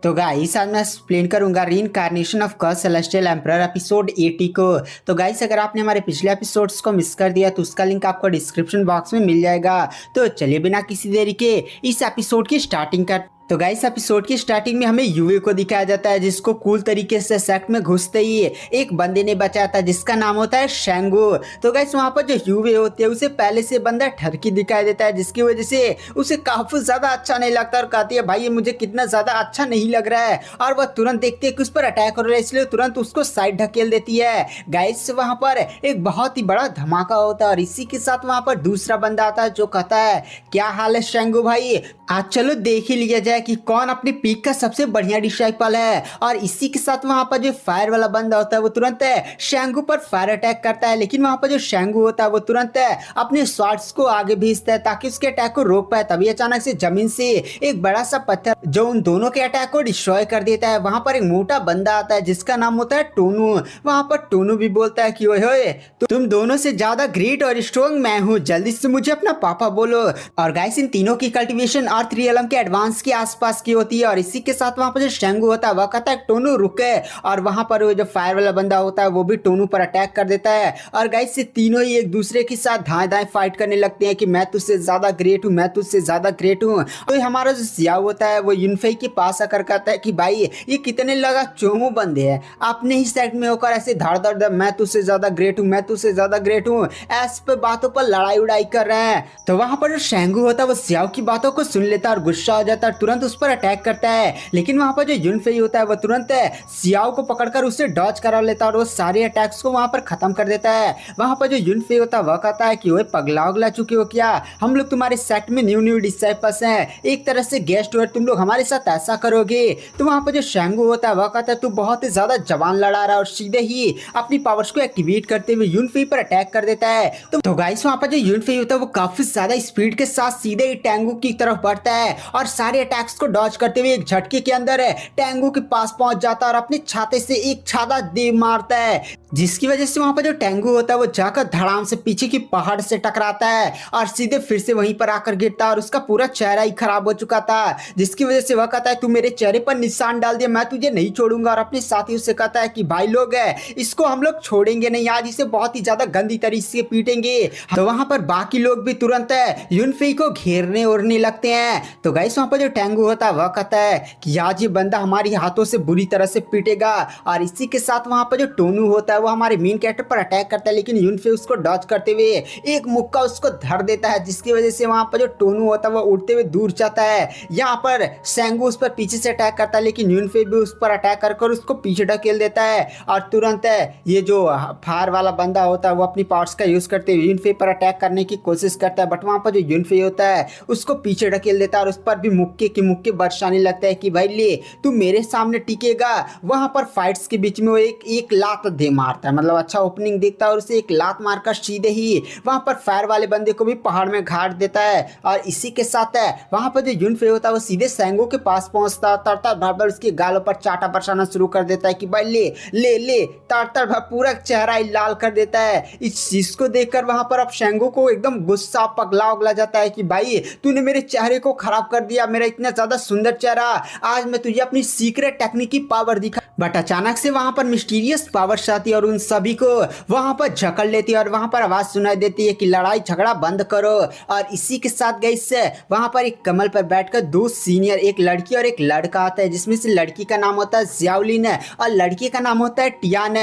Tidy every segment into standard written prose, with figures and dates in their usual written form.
तो गाइस आज मैं एक्सप्लेन करूंगा reincarnation of curse celestial emperor episode 80 को। तो गाइस अगर आपने हमारे पिछले एपिसोड्स को मिस कर दिया तो उसका लिंक आपको डिस्क्रिप्शन बॉक्स में मिल जाएगा। तो चलिए बिना किसी देरी के इस एपिसोड की स्टार्टिंग कर। तो गाइस एपिसोड की स्टार्टिंग में हमें यूवे को दिखाया जाता है जिसको कूल तरीके से सेक्ट में घुसते ही एक बंदे ने बचाया था जिसका नाम होता है शेंगू। तो गाइस वहां पर जो यूवे होते हैं उसे पहले से बंदा ठरकी दिखाई देता है जिसकी वजह से उसे काफी ज्यादा अच्छा नहीं लगता और कहती है भाई ये मुझे कितना ज्यादा अच्छा नहीं लग रहा है, और वह तुरंत देखती है कि उस पर अटैक हो रहा है इसलिए तुरंत उसको साइड ढकेल देती है। गाइस वहां पर एक बहुत ही बड़ा धमाका होता है और इसी के साथ वहां पर दूसरा बंदा आता है जो कहता है क्या हाल है शेंगू भाई, आज चलो देख ही लिया जाए कि कौन अपनी पीक का सबसे बढ़िया डिसाइपल है। और इसी के साथ वहां पर जो फायर वाला बंदा होता है वो तुरंत शेंगू पर फायर अटैक करता है, लेकिन वहां पर जो शेंगू होता है वो तुरंत अपने शॉट्स को आगे भेजता है ताकि उसके अटैक को रोक पाए। तभी अचानक से जमीन से एक बड़ा सा पत्थर जो उन दोनों के अटैक को डिस्ट्रॉय कर देता है। वहां पर एक मोटा बंदा आता है जिसका नाम होता है टोनू। वहां पर टोनू भी बोलता है कि ओए तुम दोनों से ज्यादा ग्रेट और स्ट्रॉन्ग मैं हूँ, जल्दी से मुझे अपना पापा बोलो। और गाइस इन तीनों की कल्टीवेशन अर्थ रियलम के एडवांस के आसपास की होती है। और इसी के साथ वहां पर जो शेंगू होता है वह कहता है टोनू रुके, और वहां पर वो जो फायर वाला बंदा होता है वो भी टोनू पर अटैक कर देता है। और गाइस ये तीनों ही एक दूसरे के साथ धाए धाए फाइट करने लगते हैं कि मैं तुझसे ज्यादा ग्रेट हूँ, मैं तुझसे ज्यादा ग्रेट हूँ। तो हमारा जो सियाओ होता है वो यूनफेई के पास आकर कहता है कि भाई ये कितने लगा चोमू बंदे हैं, अपने ही सेट में होकर ऐसे धड़ धड़ मैं तुझसे ज्यादा ग्रेट हूँ, मैं तुझसे ज्यादा ग्रेट हूँ, ऐसे पे बातों पर लड़ाई उड़ाई कर रहे हैं। तो वहां पर जो शेंगू होता है वो सियाओ की बातों को सुन लेता है और गुस्सा हो जाता है, तुरंत उस पर अटैक करता है। लेकिन वहां पर जो यूनफेई होता है वो तुरंत सियाओ को पकड़कर उससे डॉज करा लेता है और वो सारे अटैक्स को वहां पर खत्म कर देता है। वहां पर जो यूनफेई होता है वह कहता है कि ओए पगला उगला चुके हो क्या, हम लोग तुम्हारे सेट में न्यू डिसाइपल्स हैं, एक तरह से गेस्ट हो, तुम लोग हमारे साथ ऐसा करोगे। तो वहां पर जो शेंगू होता है वह कहता है तू बहुत ही ज्यादा जवान लड़ा रहा है, और सीधे ही अपनी पावर्स को एक्टिवेट करते हुए यूनफेई पर अटैक कर देता है। तो गाइस वहां पर जो यूनफेई होता है वो काफी ज्यादा स्पीड के साथ सीधे ही टेंगू की तरफ बढ़ता है और सारे अटैक्स को डॉज करते हुए एक झटके के अंदर टेंगू के पास पहुंच जाता है और अपने छाते से एक छाता दे मारता है, जिसकी वजह से वहां पर जो टेंगू होता है वो जाकर धड़ाम से पीछे की पहाड़ से टकराता है और सीधे फिर से वहीं पर आकर गिरता है। और उसका पूरा चेहरा ही खराब हो चुका था जिसकी वजह से वह कहता है तू मेरे चेहरे पर निशान डाल दिया, मैं तुझे नहीं छोड़ूंगा। और अपने साथियों से कहता है कि भाई लोग इसको हम लोग छोड़ेंगे नहीं, आज इसे बहुत ही ज्यादा गंदी तरीके से पीटेंगे। तो वहां पर बाकी लोग भी तुरंत यूनफेई को घेरने ओढ़ने लगते हैं। तो गाइस वहां पर जो टेंगू होता है वह कहता है कि आज ये बंदा हमारी हाथों से बुरी तरह से पीटेगा। और इसी के साथ वहां पर जो टोनू होता है वो हमारे मेन कैरेक्टर पर अटैक करता है, लेकिन यूनफेई उसको डॉज करते हुए एक मुक्का उसको धर देता है, जिसकी वजह से वहां पर जो टोनू होता है वो उड़ते हुए दूर जाता है। यहाँ पर शेंगू उस पर पीछे से अटैक करता है, लेकिन यूनफेई भी उस पर अटैक कर उसको पीछे ढकेल देता है। और तुरंत ये जो फायर वाला बंदा होता है वो अपनी पावर्स का यूज करते हुए यूनफेई पर अटैक करने की कोशिश करता है, बट वहां पर जो यूनफेई होता है उसको पीछे ढकेल देता है और उस पर भी मुक्के के मुक्के बरसाने लगता है कि भाई ले तू मेरे सामने टिकेगा। वहां पर फाइट्स के बीच में वो एक लात दे मारता है, मतलब अच्छा ओपनिंग देखता है और उसे एक लात मारकर सीधे ही वहां पर फायर वाले बंदे को भी पहाड़ में घाट देता है। और इसी के साथ वहां पर जो यूनफेई होता है वो सीधे शेंगू के पास पहुंचता तरतर भर उसके गालों पर चाटा बरसाना शुरू कर देता है कि भाई ले ले ले, तरतर भर पूरा चेहरा ही लाल कर देता है। इस चीज को देखकर वहां पर अब शेंगू को एकदम गुस्सा पगला उगला जाता है कि भाई तूने मेरे चेहरे को खराब कर दिया, मेरा इतना ज्यादा सुंदर चेहरा, आज मैं तुझे अपनी सीक्रेट टेक्निक की पावर दिखा। बट अचानक से वहां पर मिस्टीरियस पावर्स आती है और उन सभी को वहां पर झकड़ लेती है और वहां पर आवाज सुनाई देती है कि लड़ाई झगड़ा बंद करो। और इसी के साथ गाइस वहां पर एक कमल पर बैठकर दो सीनियर, एक लड़की और एक लड़का आता है, जिसमें से लड़की का नाम होता है जियाओलिन और लड़के का नाम होता है टियान।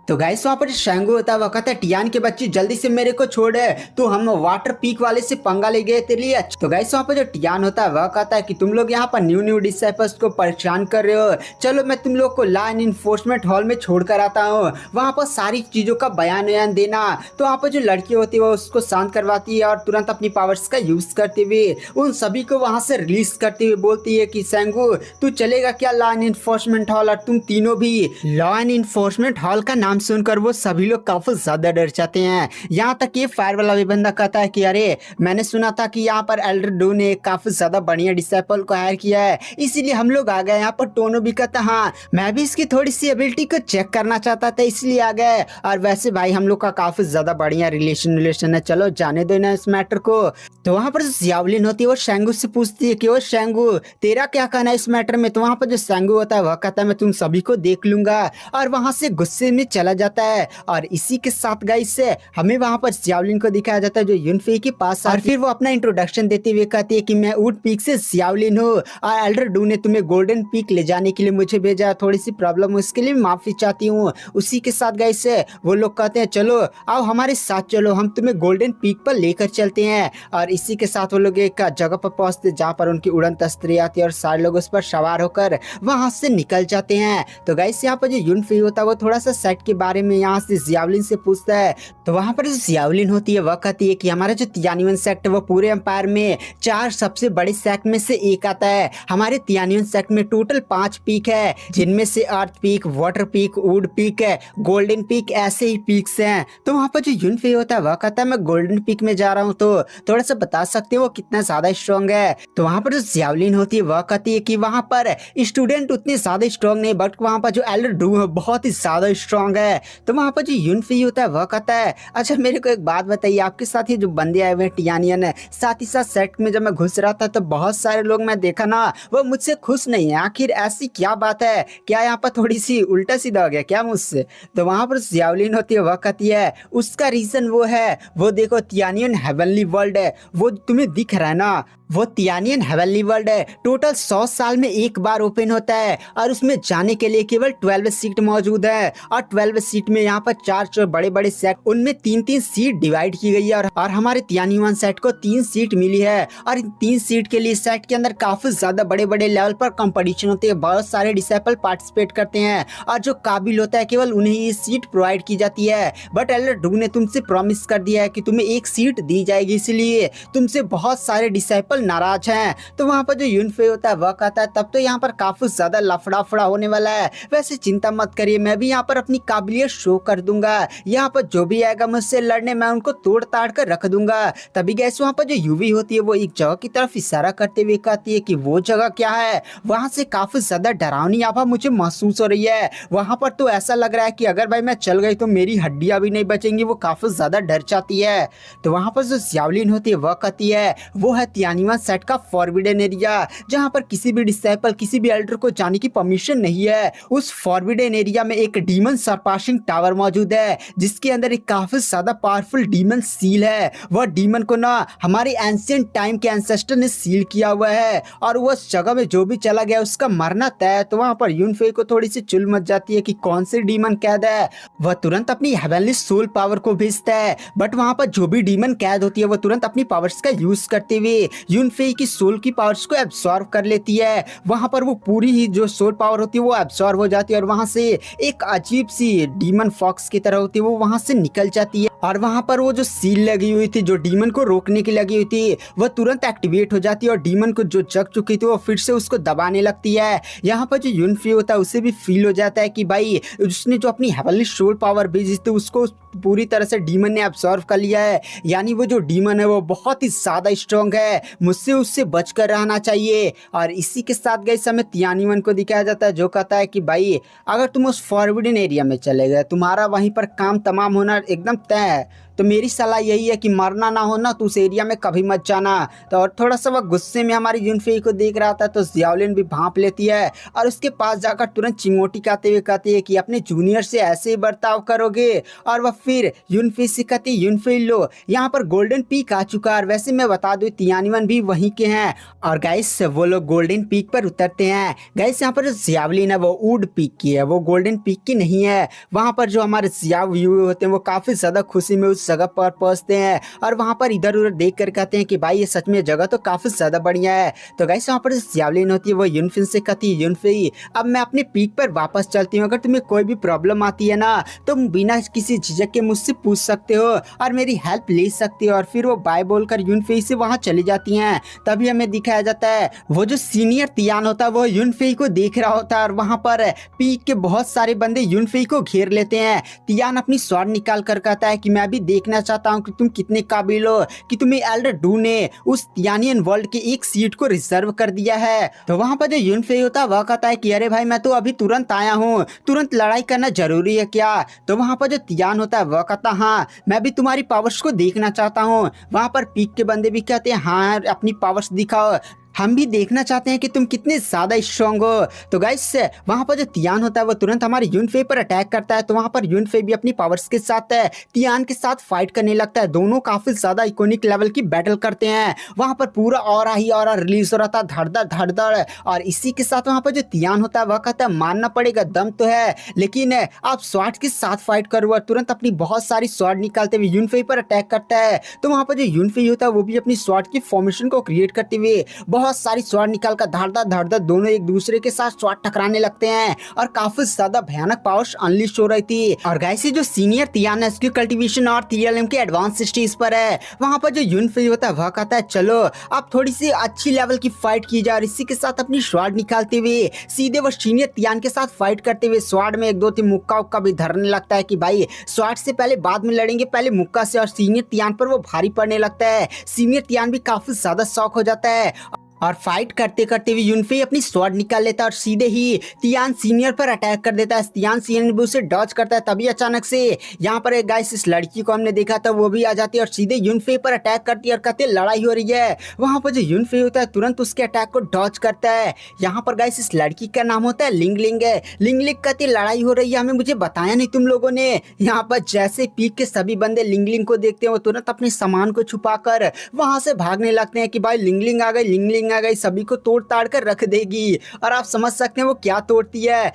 तो गाइस वहां पर शेंगू होता है वह कहता है टियान के बच्ची जल्दी से मेरे को छोड़, तो हम वाटर पीक वाले से पंगा ले गए तेरे लिए। तो गाइस वहां पर जो टियान होता है वह कहता है कि तुम लोग यहाँ पर न्यू डिसाइपल्स को परेशान कर रहे हो, चलो मैं तुम लोग को लॉ एंड इन्फोर्समेंट हॉल में छोड़ कर आता हूँ, वहां पर सारी चीजों का बयान देना। तो वहां पर जो लड़की होती है वो उसको शांत करवाती है और तुरंत अपनी पावर्स का यूज करते हुए उन सभी को वहां से रिलीज करते हुए बोलती है कि शेंगू तू चलेगा क्या लॉ एंड इन्फोर्समेंट हॉल, और तुम तीनों भी लॉ एंड इन्फोर्समेंट हॉल का नाम साउंड सुनकर वो सभी लोग काफी ज्यादा डर जाते हैं। यहाँ तक ये फायर वाला भी बंदा कहता है कि अरे मैंने सुना था कि यहाँ पर एल्डर डू ने काफी ज्यादा बढ़िया डिसाइपल को हायर किया है, इसीलिए हम लोग आ गए। यहाँ पर टोनो भी कहता हाँ मैं भी इसकी थोड़ी सी एबिलिटी को चेक करना चाहता था इसलिए आ गए। और वैसे भाई हम लोग का काफी ज्यादा बढ़िया रिलेशन है, चलो जाने दो ना इस मैटर को। तो वहाँ पर जो जियावलिन होती है वो शेंगू से पूछती है कि वो शेंगू तेरा क्या कहना है इस मैटर में। तो वहाँ पर जो शेंगू होता है वह कहता है मैं तुम सभी को देख लूंगा, और वहां से गुस्से में चला जाता है। और इसी के साथ गाइस से हमें वहां पर जियावलिन को दिखाया जाता है जो युनफे के पास, और फिर वो अपना इंट्रोडक्शन देते हुए कहती है कि मैं वुड पीक से जियावलिन हूँ और एल्डर डू ने तुम्हें गोल्डन पीक ले जाने के लिए मुझे भेजा, थोड़ी सी प्रॉब्लम उसके लिए माफी चाहती हूँ। उसी के साथ गाइस से वो लोग कहते हैं चलो आओ हमारे साथ चलो, हम तुम्हें गोल्डन पीक पर लेकर चलते हैं। और इसी के साथ वो लोग एक जगह पर पहुंचते जहाँ पर उनकी उड़न तस्तरी आती है और सारे लोग उस पर सवार होकर वहां से निकल जाते हैं। तो गाइस यहाँ पर जो युनफे होता है वो थोड़ा सा सेट के बारे में यहाँ से जियावलिन से पूछता है। तो वहां पर जो जियावलिन होती है वह कहती है कि हमारा जो तियानियन सेक्ट है वो पूरे एम्पायर में 4 सबसे बड़े सेक्ट में से एक आता है। हमारे तियानियन सेक्ट में टोटल 5 पीक है, जिनमें से earth peak, water peak, wood peak है, गोल्डन पीक, ऐसे ही पीक्स हैं। तो वहां पर जो युनफे होता है वह कहता है मैं गोल्डन पीक में जा रहा हूँ, तो थोड़ा सा बता सकते हो वो कितना ज्यादा स्ट्रॉन्ग है। तो वहां पर जो जियावलिन होती है वह कहती है कि वहां पर स्टूडेंट उतने ज्यादा स्ट्रॉन्ग नहीं, बट वहां पर जो एल्डर डू है बहुत ही ज्यादा स्ट्रॉन्ग है। तो वहां पर जो युनफे होता है वह कहता है अच्छा मेरे को एक बात बताइए, आपके साथ ये जो बंदे आए हुए हैं टियानियन है, साथ ही साथ सेट में जब मैं घुस रहा था तो बहुत सारे लोग मैं देखा ना वो मुझसे खुश नहीं है, आखिर ऐसी क्या बात है, क्या यहाँ पर थोड़ी सी उल्टा सीधा हो गया क्या मुझसे। तो वहां पर जियावलिन होती है वह कहती है उसका रीजन वो है, वो देखो तियानियन हेवनली वर्ल्ड है, वो तुम्हें दिख रहा है ना, वो तियानियन हेवनली वर्ल्ड है, टोटल 100 साल में एक बार ओपन होता है और उसमें जाने के लिए केवल 12 सीट मौजूद है। और 12 सीट में यहाँ पर 4 बड़े बड़े सेट, उनमें 3-3 सीट डिवाइड की गई है और हमारे तियानियन सेट को 3 सीट मिली है। और इन 3 सीट के लिए सेट के अंदर काफी ज्यादा बड़े बड़े लेवल पर कंपटीशन होते हैं, बहुत सारे डिसाइपल पार्टिसिपेट करते हैं और जो काबिल होता है केवल उन्हें ही सीट प्रोवाइड की जाती है। बट एल्डर डू ने तुमसे प्रॉमिस कर दिया है कि तुम्हें एक सीट दी जाएगी, इसलिए तुमसे बहुत सारे डिसाइपल नाराज हैं। तो वहां पर जो युनफे होता है वह कहता है तब तो यहाँ पर काफी ज्यादा लफड़ा होने वाला है, वैसे चिंता मत करिए, मैं भी यहाँ पर अपनी काबिलियत शो कर दूंगा, यहाँ पर जो भी आएगा मुझसे लड़ने मैं उनको तोड़ ताड़ कर रख दूंगा। तभी गैस वहाँ पर जो यूवी होती है वो एक जगह की तरफ इशारा करते हुए कहती है कि वो जगह क्या है, वहां से काफी ज्यादा डरावनी आभा मुझे महसूस हो रही है, वहां पर तो ऐसा लग रहा है कि अगर भाई मैं चल गई तो मेरी हड्डियां भी नहीं बचेंगी, वो काफी ज्यादा डर जाती है। तो वहां पर जो जियावलिन होती है वह कहती है वो है तियानियन सेट का फॉरबिडन एरिया, जहां पर किसी भी डिसाइपल किसी भी एल्डर को जाने की परमिशन नहीं है। उस फॉरबिडन एरिया में एक डीमन सरपासिंग टावर मौजूद है, जिसके अंदर एक काफी ज्यादा पावरफुल डीमन सील है। वह डीमन को ना हमारे एंशिएंट टाइम के एंसेस्टर ने सील किया हुआ है और वो उस जगह में जो भी चला गया उसका मरना तय। तो वहां पर युनफे को थोड़ी सी चुल मच जाती है कि कौन से डीमन कैद है, वह तुरंत अपनी हेवनली सोल पावर को भेजता है। बट वहां पर जो भी डीमन कैद होती है वो तुरंत अपनी पावर्स का यूज करते हुए युनफे की सोल की पावर्स को एब्सॉर्ब कर लेती है। वहां पर वो पूरी ही जो सोल पावर होती है वो एब्सॉर्ब हो जाती है और वहां से एक अजीब सी डीमन फॉक्स की तरह होती है वो वहां से निकल जाती है। और वहां पर वो जो सील लगी हुई थी जो डीमन को रोकने की लगी हुई थी वह तुरंत एक्टिवेट हो जाती है और डीमन को जो जग चुकी थी वो फिर से उसको दबाने लगती है। यहाँ पर जो युनफे होता है उसे भी फील हो जाता है कि भाई उसने जो अपनी हेवनली सोल पावर भेजी थी उसको पूरी तरह से डीमन ने एब्सॉर्ब कर लिया है, यानी वो जो डीमन है वो बहुत ही ज्यादा स्ट्रॉन्ग है, मुझसे उससे बचकर रहना चाहिए। और इसी के साथ गई समय तियानियन को दिखाया जाता है जो कहता है कि भाई अगर तुम उस फॉरबिडन एरिया में चले गए तुम्हारा वहीं पर काम तमाम होना एकदम तय है, तो मेरी सलाह यही है कि मरना ना हो ना तो उस एरिया में कभी मत जाना। तो और थोड़ा सा वह गुस्से में हमारी युनफे को देख रहा था तो जियावलिन भी भांप लेती है और उसके पास जाकर तुरंत चिंगोटी कहते हुए कहती है कि अपने जूनियर से ऐसे ही बर्ताव करोगे। और वह फिर युनफे से कहती युनफे लो यहाँ पर गोल्डन पीक आ चुका है, वैसे मैं बता दूं तियानियन भी वहीं के हैं। और गाइस वो लोग गोल्डन पीक पर उतरते हैं। गाइस यहाँ पर जो जियावलिन है वो वुड पीक की है, वो गोल्डन पीक की नहीं है। वहां पर जो हमारे जियाव होते हैं वो काफी ज्यादा खुशी में उस जगह पर पहुंचते हैं और वहां पर इधर उधर देख कर कहते हैं कि भाई ये सच में जगह तो काफी ज्यादा बढ़िया है। तो गाइस वहां पर सियावलिन होती है वो यूनफिन से कहती है यूनफी अब मैं अपने पीक पर वापस चलती हूँ, अगर तुम्हें कोई भी प्रॉब्लम आती है ना तुम बिना किसी झिझक के मुझसे पूछ सकते हो और मेरी हेल्प ले सकते हो। और फिर वो बाय बोलकर यूनफी से वहां चली जाती हैं। तभी हमें दिखाया जाता है वो जो सीनियर तियान होता है वो यूनफी को देख रहा होता है और वहां पर पीक के बहुत सारे बंदे यूनफी को घेर लेते हैं। तियान अपनी स्वॉर्ड निकाल कर कहता है कि मैं भी देखना चाहता हूँ कि तुम कितने काबिल हो कि तुम्हें एल्डर डू ने उस तियानियन वर्ल्ड के एक सीट को रिजर्व कर दिया है। तो वहां पर जो यूनफी होता है वह कहता है कि अरे भाई मैं तो अभी तुरंत आया हूँ, तुरंत लड़ाई करना जरूरी है क्या? तो वहां पर जो तियान होता है वह कहता हाँ मैं भी तुम्हारी पावर्स को देखना चाहता हूँ। वहां पर पीक के बंदे भी कहते हैं हाँ अपनी पावर्स दिखाओ, हम भी देखना चाहते हैं कि तुम कितने ज्यादा स्ट्रॉन्ग हो। तो गाइस वहां पर जो तियान होता है वो तुरंत हमारे यूनफे पर अटैक करता है। तो वहां पर यूनफे भी अपनी पावर्स के साथ तियान के साथ फाइट करने लगता है। दोनों काफी ज्यादा इकोनिक लेवल की बैटल करते हैं। वहां पर पूरा ऑरा ही ऑरा रिलीज हो रहा था, धड़धड़ धड़धड़। और इसी के साथ वहां पर जो तियान होता है वह कहता है मानना पड़ेगा दम तो है लेकिन आप स्वॉर्ड के साथ फाइट करो। तुरंत अपनी बहुत सारी स्वॉर्ड निकालते हुए यूनफे पर अटैक करता है। तो वहां पर जो यूनफे होता है वो भी अपनी स्वॉर्ड की फॉर्मेशन को क्रिएट करते हुए बहुत सारी स्वॉर्ड निकाल कर धड़धड़ धड़धड़ दोनों एक दूसरे के साथ स्वॉर्ड टकराने लगते हैं और काफी ज्यादा भयानक पावर्स अनलिस्ट हो रही थी। और गाइस जो सीनियर तियान है उसकी कल्टीवेशन और TLM के एडवांस स्टेज पर है। वहां पर जो यूनफी होता है वह कहता है चलो अब थोड़ी सी अच्छी लेवल की फाइट की जाए। और इसी के साथ अपनी स्वॉर्ड निकालते हुए सीधे वो सीनियर तियान के साथ फाइट करते हुए स्वॉर्ड में एक दो तीन मुक्का उक्का भी धरने लगता है कि भाई स्वॉर्ड से पहले बाद में लड़ेंगे, पहले मुक्का से। और सीनियर तियान पर वो भारी पड़ने लगता है। सीनियर तियान भी काफी ज्यादा शॉक हो जाता है और फाइट करते करते हुए यूनफी अपनी स्वॉर्ड निकाल लेता है और सीधे ही तियान सीनियर पर अटैक कर देता है। तियान सीनियर भी उसे डॉज करता है। तभी अचानक से यहाँ पर एक गाइस इस लड़की को हमने देखा था वो भी आ जाती है और सीधे यूनफी पर अटैक करती है और कहते हैं लड़ाई हो रही है। वहां पर जो यूनफी होता है तुरंत उसके अटैक को डॉज करता है। यहाँ पर गाइस इस लड़की का नाम होता है लिंग लिंग है। लिंग लिंग कहती है लड़ाई हो रही है, हमें मुझे बताया नहीं तुम लोगों ने। यहाँ पर जैसे पीक के सभी बंदे लिंग लिंग को देखते हैं वो तुरंत अपने सामान को छुपाकर वहां से भागने लगते हैं कि भाई लिंग लिंग आ गई, लिंग लिंग आ गई, सभी को तोड़ ताड़ कर रख देगी। और आप समझ सकते हैं वो क्या तोड़ती है।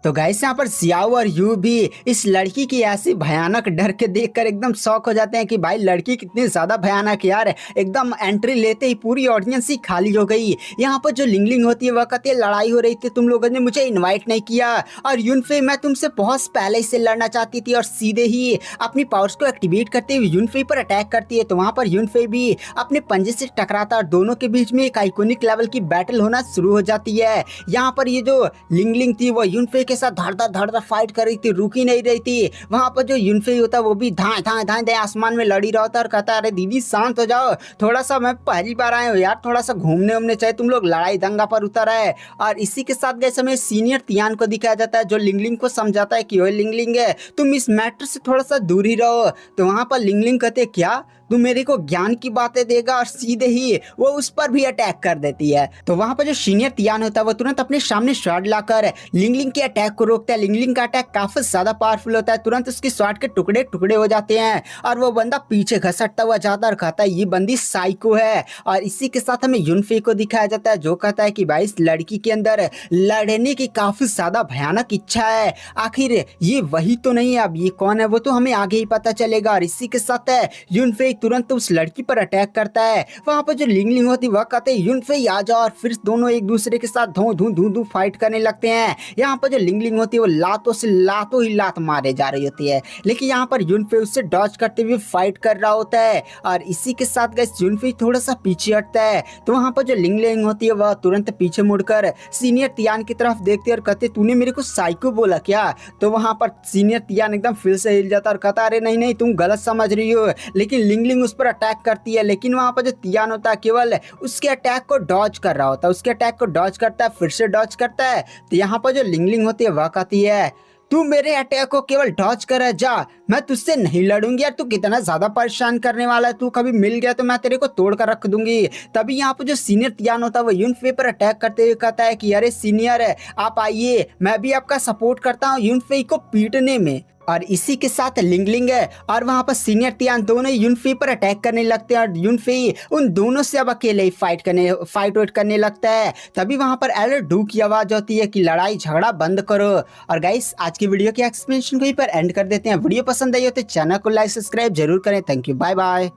तो गाइस यहाँ पर सियाओ और यू भी इस लड़की की ऐसी भयानक डर के देखकर एकदम शॉक हो जाते हैं कि भाई लड़की कितनी ज्यादा भयानक यार। एकदम एंट्री लेते ही पूरी ऑडियंस ही खाली हो गई। यहाँ पर जो लिंगलिंग होती है वह कहती है लड़ाई हो रही थी, तुम लोगों ने मुझे इन्वाइट नहीं किया और यूनफे मैं तुमसे बहुत पहले से लड़ना चाहती थी। और सीधे ही अपनी पावर्स को एक्टिवेट करते हुए यूनफे पर अटैक करती है। तो वहां पर यूनफे भी अपने पंजे से टकराता और दोनों के बीच में एक आइकोनिक लेवल की बैटल होना शुरू हो जाती है। यहाँ पर ये जो लिंगलिंग थी वो यूनफे के साथ धड़धड़ धड़धड़ फाइट कर रही थी, रुकी नहीं रही थी। वहां पर जो यूनफे होता है वो भी धाए धाए धाए धाए आसमान में लड़ी रहा था और कहता अरे दीदी शांत हो जाओ, थोड़ा सा मैं पहली बार आया हूँ यार, थोड़ा सा घूमने उमने चाहिए, तुम लोग लड़ाई दंगा पर उतर आए। और इसी के साथ गए समय सीनियर तियान को दिखाया जाता है जो लिंगलिंग को समझाता है कि ओए लिंगलिंग है तुम इस मैटर से थोड़ा सा दूर ही रहो। तो वहां पर लिंगलिंग कहते क्या तू मेरे को ज्ञान की बातें देगा, और सीधे ही वो उस पर भी अटैक कर देती है। तो वहां पर जो सीनियर तियान होता है वो तुरंत अपने सामने शॉट लाकर लिंगलिंग के अटैक को रोकता है। लिंगलिंग का अटैक काफी ज्यादा पावरफुल होता है, तुरंत उसकी शॉट के टुकड़े टुकड़े हो जाते हैं और वो बंदा पीछे घसटता हुआ जाता है और कहता है ये बंदी साइको है। और इसी के साथ हमें यूनफे को दिखाया जाता है जो कहता है कि भाई इस लड़की के अंदर लड़ने की काफी ज्यादा भयानक इच्छा है, आखिर ये वही तो नहीं है, अब ये कौन है वो तो हमें आगे ही पता चलेगा। और इसी के साथ यूनफे तुरंत उस लड़की पर अटैक करता है। वहां पर जो लिंगलिंग होती है वह कहते हैं यूनफे आ जाओ, और फिर दोनों एक दूसरे के साथ धू धू धू धू फाइट करने लगते हैं। यहाँ पर जो लिंगलिंग होती है वो लातों से लातों ही लात मारे जा रही होती है, लेकिन यहाँ पर यूनफे उससे डॉज करते हुए फाइट कर रहा होता है। और इसी के साथ गाइस यूनफे थोड़ा सा पीछे हटता है। तो वहां पर जो लिंगलिंग होती है वह तुरंत पीछे मुड़कर सीनियर तियान की तरफ देखते और कहते तूने मेरे को साइको बोला क्या? तो वहां पर सीनियर तियान एकदम फिर से हिल जाता और कहता अरे नहीं नहीं तुम गलत समझ रही हो। लेकिन लिंगलिंग उस पर अटैक करती है, लेकिन वहां पर जो तियान होता है केवल उसके अटैक को डॉज कर रहा होता है, उसके अटैक को डॉज करता है, फिर से डॉज करता है। तो यहाँ पर जो लिंगलिंग होती है वह कहती है तू मेरे अटैक को केवल डॉज कर जा, मैं तुझसे नहीं लड़ूंगी यार, तू कितना ज्यादा परेशान करने वाला है, तू कभी मिल गया तो मैं तेरे को तोड़ कर रख दूंगी। तभी यहाँ पर जो सीनियर तियान होता है वो यूनफे पर अटैक करते हुए कहता है कि अरे सीनियर है आप आइए, मैं भी आपका सपोर्ट करता हूँ यूनफे को पीटने में। और इसी के साथ लिंगलिंग है और वहाँ पर सीनियर तियान दोनों यूनफी पर अटैक करने लगते हैं और यूनफी उन दोनों से अब अकेले ही फाइट वेट करने लगता है। तभी वहाँ पर एलर डू की आवाज होती है कि लड़ाई झगड़ा बंद करो। और गाइस आज की वीडियो के एक्सप्लेनेशन को यहीं पर एंड कर देते हैं। वीडियो पसंद आई हो तो चैनल को लाइक सब्सक्राइब जरूर करें। Thank you, bye bye.